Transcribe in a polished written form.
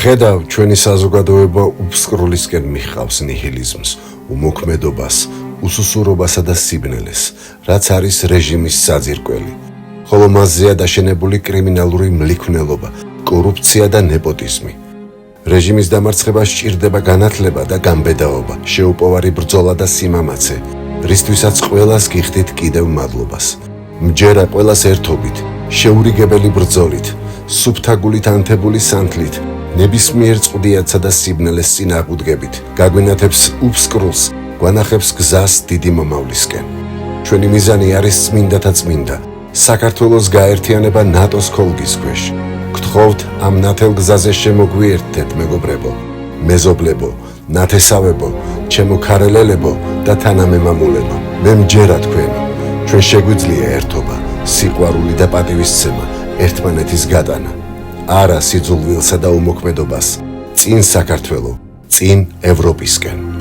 ხედავ, ჩვენი საზოგადოება უფსკრულისკენ მიჰყავს ნიჰილიზმს, უმოქმედობას, უსუსურობასა და სიბნელეს, რაც არის რეჟიმის საძირკველი. ხოლო მასზეა დაშენებული კრიმინალური მლიქვნელობა, კორუფცია და ნეპოტიზმი. რეჟიმის დამარცხება სჭირდება განათლება და გამბედაობა, შეუპოვარი ბრძოლა და სიმამაცე, რისთვისაც ყველას გიხდით კიდევ მადლობას. მჯერა ყველას ერთობით, შეურიგებელი ბრძოლით, სუფთაგულით ანთებული სანთლით, ნებისმიერ წყუდიათსა და სიბნელეს წინააღმდეგებით, გაგვინათებს უფსკრულს, გვანახებს გზას დიდი მომავლისკენ. ჩვენი მიზანი არის წმინდათა წმინდა, საქართველოს გაერთიანება ნატოს ხოლგის ქვეშ. გთხოვთ ამ ნათელ გზაზე შემოგვიერთდეთ მეგობრებო, მეზობლებო, ნათესავებო, ჩემო ქარელელებო და თანამემამულებო. მე მჯერა თქვენი, ჩვენ შეგვიძლია ერთობა, სიყვარული და პატივისცემა, ერთმანეთის გატანა. არა სიძულვილსა და უმოქმედობას, წინ საქართველო, წინ ევროპისკენ.